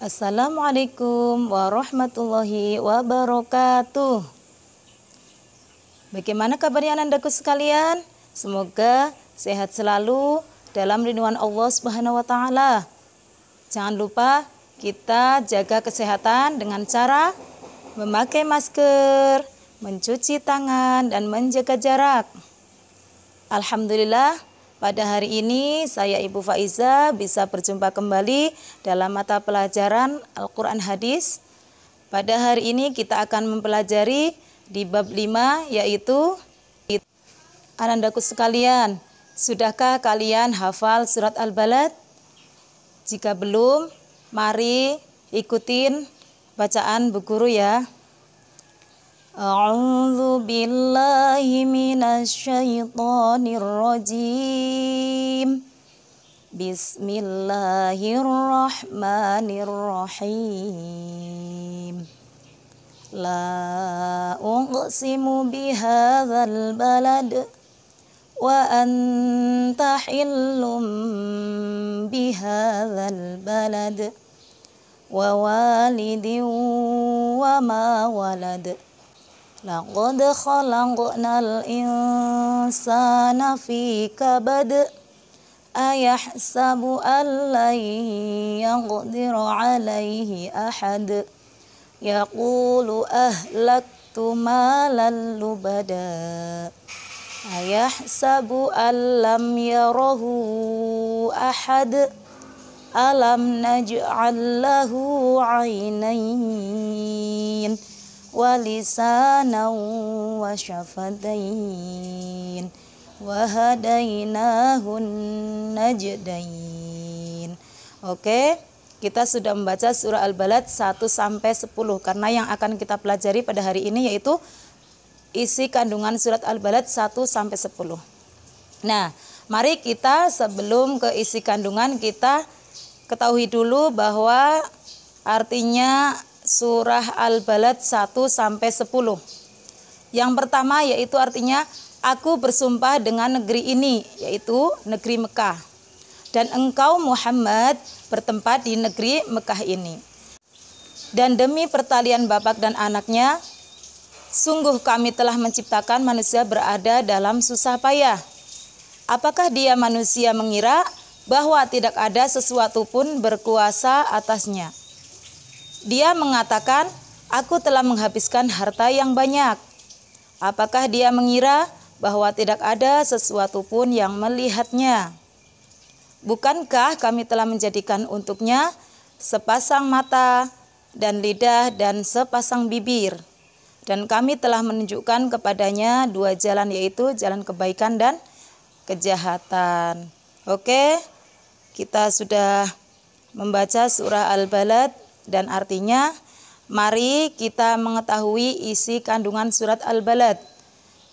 Assalamualaikum warahmatullahi wabarakatuh. Bagaimana kabarnya anandaku sekalian? Semoga sehat selalu dalam lindungan Allah Subhanahu wa taala. Jangan lupa kita jaga kesehatan dengan cara memakai masker, mencuci tangan dan menjaga jarak. Alhamdulillah, pada hari ini saya Ibu Faiza bisa berjumpa kembali dalam mata pelajaran Al-Quran Hadis. Pada hari ini kita akan mempelajari di bab 5, yaitu anandaku sekalian, sudahkah kalian hafal surat Al-Balad? Jika belum, mari ikutin bacaan Bu Guru ya. A'udzu billahi minasyaitonir rajim. Bismillahirrahmanirrahim. La uqsimu bihadzal balad wa anta hillum bihadzal balad wa walidin wa ma walad. Laqad khalaqnal insana fi kabad ayahsabu an lan yaqdiru alaihi ahad yaqulu ahlaktu malan lubada ayahsabu an lam yarahu ahad alam naj'al lahu 'ainain walisanan wa syafatayn wa hadainahun najdain. Oke, kita sudah membaca surah Al-Balad 1 sampai 10 karena yang akan kita pelajari pada hari ini yaitu isi kandungan surat Al-Balad 1 sampai 10. Nah, mari kita sebelum ke isi kandungan kita ketahui dulu bahwa artinya surah Al-Balad 1 sampai 10. Yang pertama yaitu artinya aku bersumpah dengan negeri ini, yaitu negeri Mekah. Dan engkau Muhammad bertempat di negeri Mekah ini. Dan demi pertalian bapak dan anaknya, sungguh kami telah menciptakan manusia berada dalam susah payah. Apakah dia manusia mengira bahwa tidak ada sesuatu pun berkuasa atasnya? Dia mengatakan, aku telah menghabiskan harta yang banyak. Apakah dia mengira bahwa tidak ada sesuatu pun yang melihatnya? Bukankah kami telah menjadikan untuknya sepasang mata dan lidah dan sepasang bibir? Dan kami telah menunjukkan kepadanya dua jalan, yaitu jalan kebaikan dan kejahatan. Oke, kita sudah membaca surah Al-Balad dan artinya. Mari kita mengetahui isi kandungan surat Al-Balad.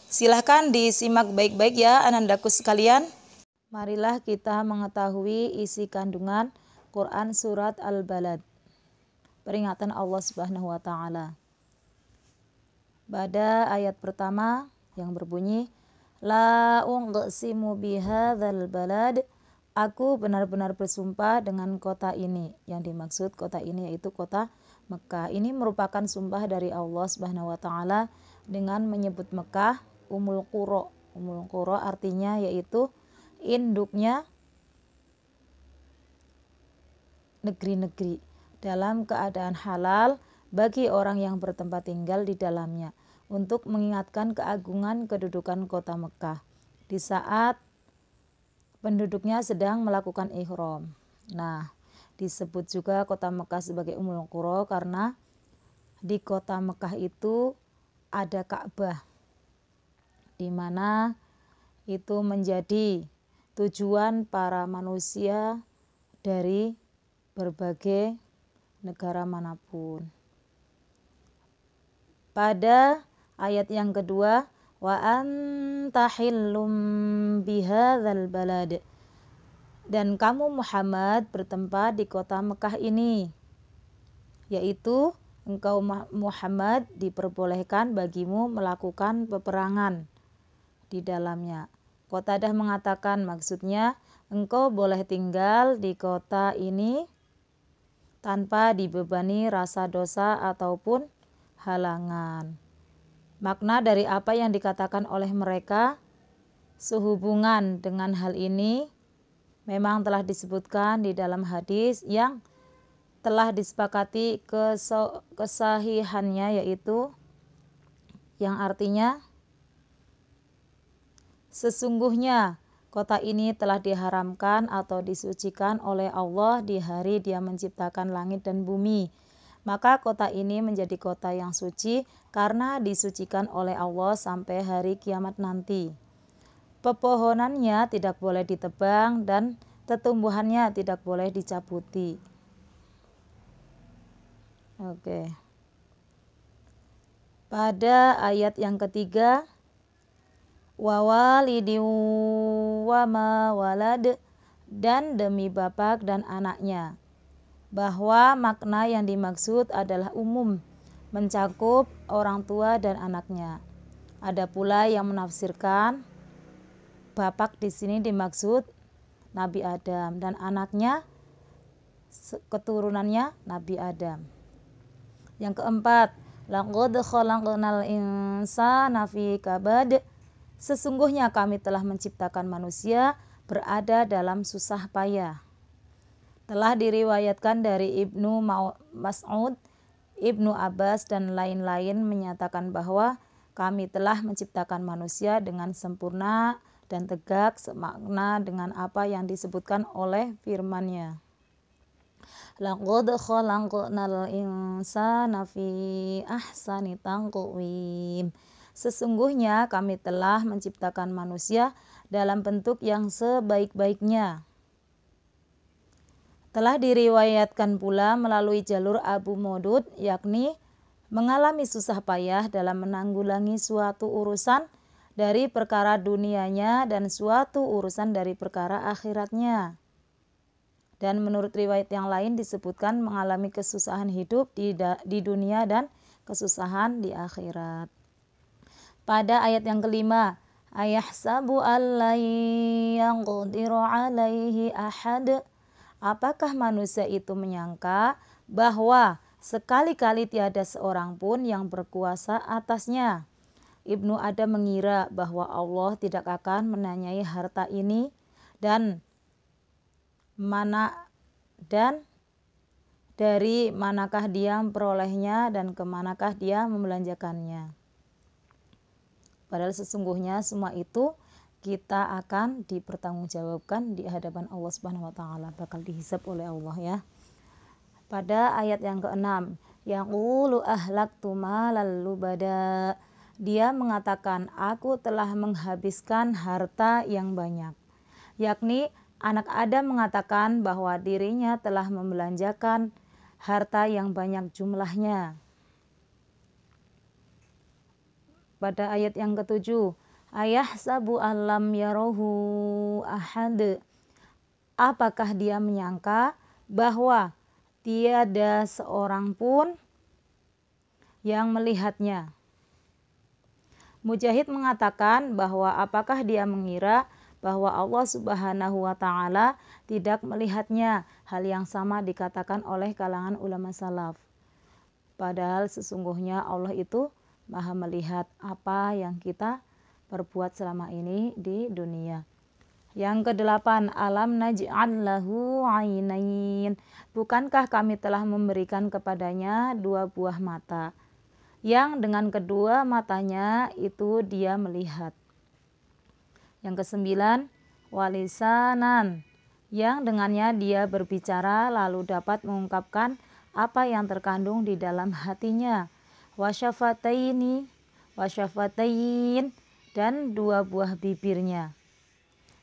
Silahkan disimak baik-baik ya anandaku sekalian. Marilah kita mengetahui isi kandungan Quran surat Al-Balad. Peringatan Allah Subhanahu wa taala. Pada ayat pertama yang berbunyi La uqsimu bihadzal balad, aku benar-benar bersumpah dengan kota ini. Yang dimaksud kota ini yaitu kota Mekah. Ini merupakan sumpah dari Allah Subhanahu wa taala dengan menyebut Mekah Ummul Qura. Ummul Qura artinya yaitu induknya negeri-negeri dalam keadaan halal bagi orang yang bertempat tinggal di dalamnya, untuk mengingatkan keagungan kedudukan kota Mekah di saat penduduknya sedang melakukan ihram. Nah, disebut juga kota Mekah sebagai Ummul Qura karena di kota Mekah itu ada Ka'bah, di mana itu menjadi tujuan para manusia dari berbagai negara manapun. Pada ayat yang kedua, wa anta hillum bihadzal balad, dan kamu Muhammad bertempat di kota Mekah ini, yaitu engkau Muhammad diperbolehkan bagimu melakukan peperangan di dalamnya. Qatadah mengatakan maksudnya engkau boleh tinggal di kota ini tanpa dibebani rasa dosa ataupun halangan. Makna dari apa yang dikatakan oleh mereka sehubungan dengan hal ini memang telah disebutkan di dalam hadis yang telah disepakati kesahihannya, yaitu yang artinya sesungguhnya kota ini telah diharamkan atau disucikan oleh Allah di hari Dia menciptakan langit dan bumi. Maka kota ini menjadi kota yang suci karena disucikan oleh Allah sampai hari kiamat nanti. Pepohonannya tidak boleh ditebang dan tetumbuhannya tidak boleh dicabuti. Oke. Pada ayat yang ketiga, wa walidin wa ma walad, dan demi bapak dan anaknya, bahwa makna yang dimaksud adalah umum, mencakup orang tua dan anaknya. Ada pula yang menafsirkan bapak di sini dimaksud Nabi Adam dan anaknya keturunannya Nabi Adam. Yang keempat, laqad khalaqnal insana fi kabad, sesungguhnya kami telah menciptakan manusia berada dalam susah payah. Telah diriwayatkan dari Ibnu Mas'ud, Ibnu Abbas dan lain-lain menyatakan bahwa kami telah menciptakan manusia dengan sempurna dan tegak semakna dengan apa yang disebutkan oleh firman-Nya. Laqad khalaqnal insana fi ahsani taqwim. Sesungguhnya kami telah menciptakan manusia dalam bentuk yang sebaik-baiknya. Telah diriwayatkan pula melalui jalur Abu Maudud, yakni mengalami susah payah dalam menanggulangi suatu urusan dari perkara dunianya dan suatu urusan dari perkara akhiratnya. Dan menurut riwayat yang lain disebutkan mengalami kesusahan hidup di dunia dan kesusahan di akhirat. Pada ayat yang kelima, ayahsabu alla yaqdiru alaihi ahad, apakah manusia itu menyangka bahwa sekali-kali tiada seorang pun yang berkuasa atasnya. Ibnu Adam mengira bahwa Allah tidak akan menanyai harta ini dan dari manakah dia memperolehnya dan kemanakah dia membelanjakannya. Padahal sesungguhnya semua itu kita akan dipertanggungjawabkan di hadapan Allah Subhanahu wa taala, bakal dihisab oleh Allah ya. Pada ayat yang keenam, yaqulu ahlaktu malal lubada, dia mengatakan aku telah menghabiskan harta yang banyak. Yakni anak Adam mengatakan bahwa dirinya telah membelanjakan harta yang banyak jumlahnya. Pada ayat yang ketujuh, ayahsabu allam yarahu ahad, apakah dia menyangka bahwa tiada seorang pun yang melihatnya. Mujahid mengatakan bahwa apakah dia mengira bahwa Allah Subhanahu wa taala tidak melihatnya. Hal yang sama dikatakan oleh kalangan ulama salaf. Padahal sesungguhnya Allah itu Maha melihat apa yang kita perbuat selama ini di dunia. Yang kedelapan, alam naj'al lahu ainain, bukankah kami telah memberikan kepadanya dua buah mata, yang dengan kedua matanya itu dia melihat. Yang kesembilan, walisanan, yang dengannya dia berbicara lalu dapat mengungkapkan apa yang terkandung di dalam hatinya. Wasyafataini, wasyafatain, dan dua buah bibirnya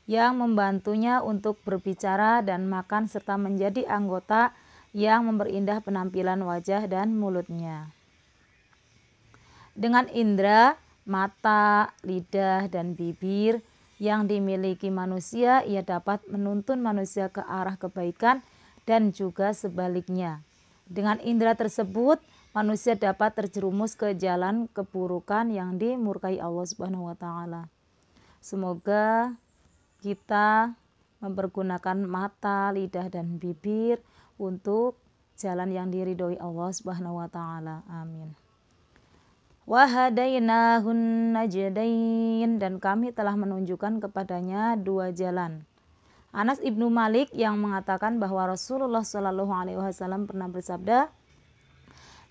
yang membantunya untuk berbicara dan makan serta menjadi anggota yang memperindah penampilan wajah dan mulutnya. Dengan indera, mata, lidah, dan bibir yang dimiliki manusia, ia dapat menuntun manusia ke arah kebaikan dan juga sebaliknya. Dengan indera tersebut, manusia dapat terjerumus ke jalan keburukan yang dimurkai Allah Subhanahu wa taala. Semoga kita mempergunakan mata, lidah, dan bibir untuk jalan yang diridhoi Allah Subhanahu wa taala. Amin. Wa hadainahun najdain, dan kami telah menunjukkan kepadanya dua jalan. Anas ibnu Malik yang mengatakan bahwa Rasulullah Shallallahu alaihi wasallam pernah bersabda,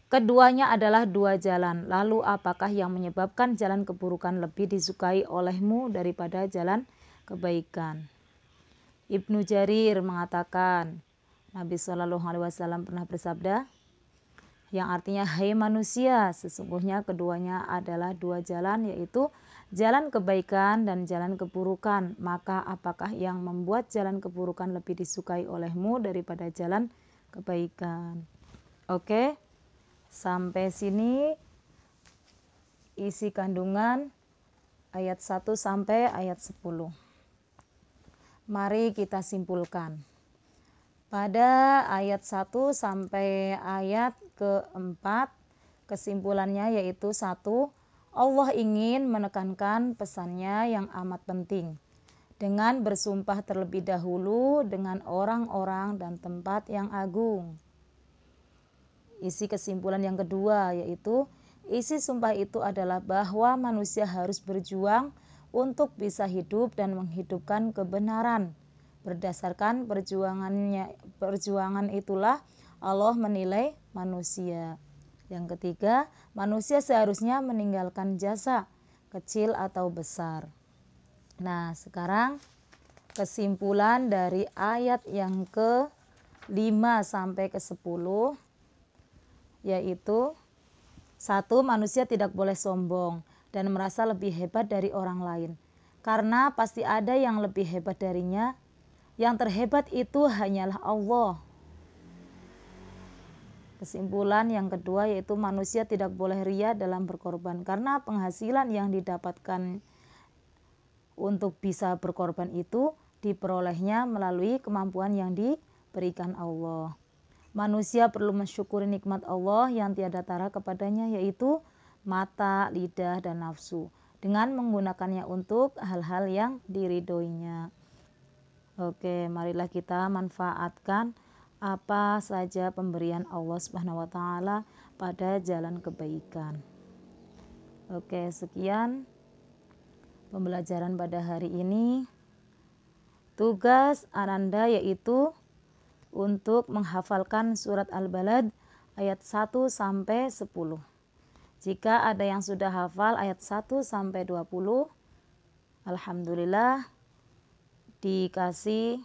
keduanya adalah dua jalan. Lalu apakah yang menyebabkan jalan keburukan lebih disukai olehmu daripada jalan kebaikan? Ibnu Jarir mengatakan Nabi Shallallahu alaihi wasallam pernah bersabda, yang artinya, hai manusia, sesungguhnya keduanya adalah dua jalan, yaitu jalan kebaikan dan jalan keburukan. Maka apakah yang membuat jalan keburukan lebih disukai olehmu daripada jalan kebaikan? Oke, sampai sini isi kandungan ayat 1 sampai ayat 10. Mari kita simpulkan. Pada ayat 1 sampai ayat keempat, kesimpulannya yaitu 1. Allah ingin menekankan pesannya yang amat penting dengan bersumpah terlebih dahulu dengan orang-orang dan tempat yang agung. Isi kesimpulan yang kedua yaitu isi sumpah itu adalah bahwa manusia harus berjuang untuk bisa hidup dan menghidupkan kebenaran. Berdasarkan perjuangan itulah Allah menilai manusia. Yang ketiga, manusia seharusnya meninggalkan jasa, kecil atau besar. Nah, sekarang kesimpulan dari ayat yang ke-5 sampai ke-10, yaitu 1. Manusia tidak boleh sombong dan merasa lebih hebat dari orang lain, karena pasti ada yang lebih hebat darinya. Yang terhebat itu hanyalah Allah. Kesimpulan yang kedua yaitu manusia tidak boleh ria dalam berkorban, karena penghasilan yang didapatkan untuk bisa berkorban itu diperolehnya melalui kemampuan yang diberikan Allah. Manusia perlu mensyukuri nikmat Allah yang tiada tara kepadanya, yaitu mata, lidah, dan nafsu, dengan menggunakannya untuk hal-hal yang diridhoinya. Oke, marilah kita manfaatkan apa saja pemberian Allah Subhanahu wa taala pada jalan kebaikan. Oke, sekian pembelajaran pada hari ini. Tugas Ananda yaitu untuk menghafalkan surat Al-Balad ayat 1 sampai 10. Jika ada yang sudah hafal ayat 1 sampai 20, alhamdulillah, dikasih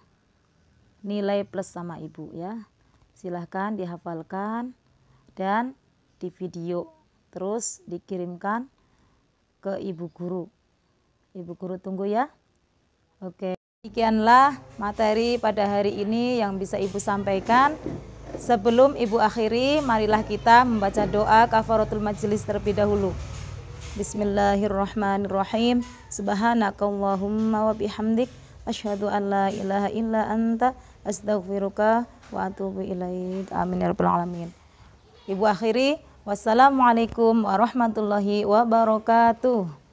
nilai plus sama ibu ya. Silahkan dihafalkan dan di video, terus dikirimkan ke ibu guru. Ibu guru tunggu ya. Oke, demikianlah materi pada hari ini yang bisa ibu sampaikan. Sebelum ibu akhiri, marilah kita membaca doa kafaratul majelis terlebih dahulu. Bismillahirrahmanirrahim. Subhanakallahumma wa bihamdik, asyhadu an la ilaha illa anta, astaghfiruka wa atubu ilaik. Amin ya rabbal alamin. Ibu akhiri, wassalamualaikum warahmatullahi wabarakatuh.